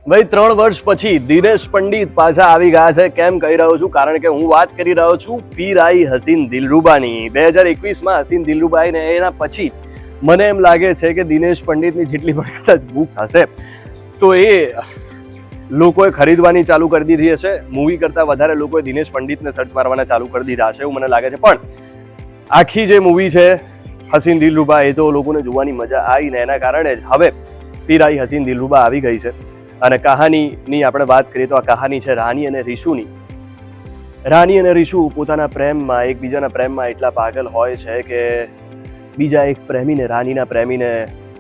ભાઈ 3 વર્ષ પછી દિનેશ પંડિત પાછા આવી ગયા છે. કેમ કહી રહ્યો છું? કારણ કે હું વાત કરી રહ્યો છું ફિર આઈ હસીન દિલરુબાની. 2021માં હસીન દિલરુબાઈ ને એના પછી મને એમ લાગે છે કે દિનેશ પંડિતની જેટલી પણ કદાચ બુક્સ હશે તો એ લોકોએ ખરીદવાની ચાલુ કરી દીધી હશે. મૂવી કરતાં વધારે લોકોએ દિનેશ પંડિતને સર્ચ મારવાના ચાલુ કરી દીધા હશે એવું મને લાગે છે. પણ આખી જે મૂવી છે હસીન દિલરુબા એ તો લોકોને જોવાની મજા આવી ને એના કારણે જ હવે ફિર આઈ હસીન દિલરુબા આવી ગઈ છે. અને કહાનીની આપણે વાત કરીએ તો આ કહાની છે રાની અને રીશુની. રાની અને રીશુ પોતાના પ્રેમમાં એકબીજાના પ્રેમમાં એટલા પાગલ હોય છે કે બીજા એક પ્રેમીને રાનીના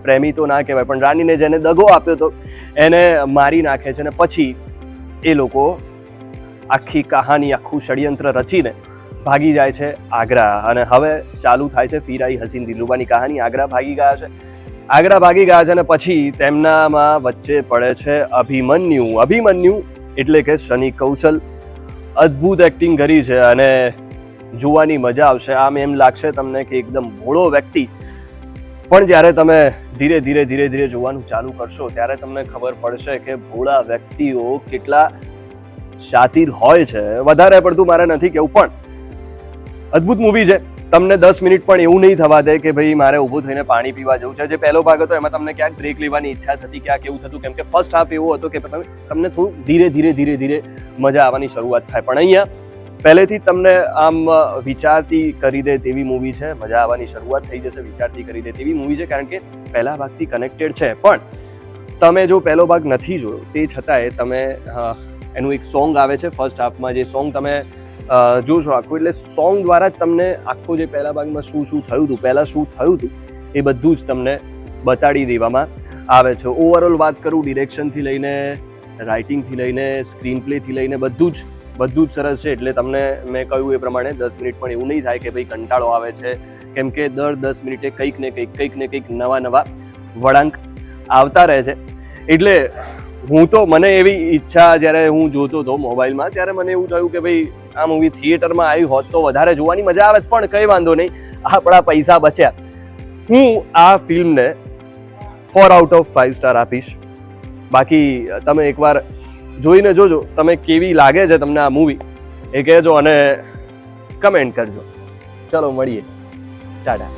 પ્રેમી તો ના કહેવાય પણ રાનીને જેને દગો આપ્યો તો એને મારી નાખે છે. અને પછી એ લોકો આખી કહાની આખું ષડયંત્ર રચીને ભાગી જાય છે આગ્રા. અને હવે ચાલુ થાય છે ફિર આઈ હસીન દિલરુબાની કહાની. આગ્રા ભાગી ગયા છે અને પછી તેમનામાં વચ્ચે પડે છે અભિમન્યુ એટલે કે શનિ કૌશલ. અદ્ભુત એક્ટિંગ કરી છે અને જોવાની મજા આવશે. આમ એમ લાગશે તમને કે એકદમ ભોળો વ્યક્તિ પણ જ્યારે તમે ધીરે જોવાનું ચાલુ કરશો ત્યારે તમને ખબર પડશે કે ભોળા વ્યક્તિઓ કેટલા શાતિર હોય છે. વધારે પડતું મારે નથી કેવું પણ અદ્ભુત મૂવી છે. તમને 10 મિનિટ પણ એવું નહીં થવા દે કે ભાઈ મારે ઊભું થઈને પાણી પીવા જવું છે. જે પહેલો ભાગ હતો એમાં તમને ક્યાંક બ્રેક લેવાની ઈચ્છા થતી, ક્યાંક એવું થતું કેમ કે ફર્સ્ટ હાફ એવો હતો કે તમને થોડું ધીરે મજા આવવાની શરૂઆત થાય. પણ અહીંયા પહેલેથી તમને આમ વિચારતી કરી દે તેવી મૂવી છે. મજા આવવાની શરૂઆત થઈ જશે. વિચારતી કરી દે તેવી મૂવી છે કારણ કે પહેલા ભાગથી કનેક્ટેડ છે. પણ તમે જો પહેલો ભાગ નથી જોયો તે છતાંય તમે એનું એક સોંગ આવે છે ફર્સ્ટ હાફમાં, જે સોંગ તમે જોશો આખું એટલે સોંગ દ્વારા જ તમને આખો જે પહેલા ભાગમાં શું થયું હતું, પહેલાં શું થયું હતું એ બધું જ તમને બતાડી દેવામાં આવે છે. ઓવરઓલ વાત કરું ડિરેક્શનથી લઈને રાઇટિંગથી લઈને સ્ક્રીન પ્લેથી લઈને બધું જ સરસ છે. એટલે તમને મેં કહ્યું એ પ્રમાણે 10 મિનિટ પણ એવું નહીં થાય કે ભાઈ કંટાળો આવે છે કેમ કે દર 10 મિનિટે કંઈક ને કંઈક નવા વળાંક આવતા રહે છે. એટલે મને એવી ઈચ્છા જ્યારે હું જોતો હતો મોબાઈલમાં ત્યારે મને એવું થયું કે ભાઈ આ મૂવી થિયેટરમાં આવી હોત તો વધારે જોવાની મજા આવે. પણ કંઈ વાંધો નહીં, આપણા પૈસા બચ્યા. હું આ ફિલ્મને 4 આઉટ ઓફ 5 સ્ટાર આપીશ. બાકી તમે એકવાર જોઈને જોજો તમે કેવી લાગે છે તમને આ મૂવી એ કહેજો અને કમેન્ટ કરજો. ચલો મળીએ, ટાટા.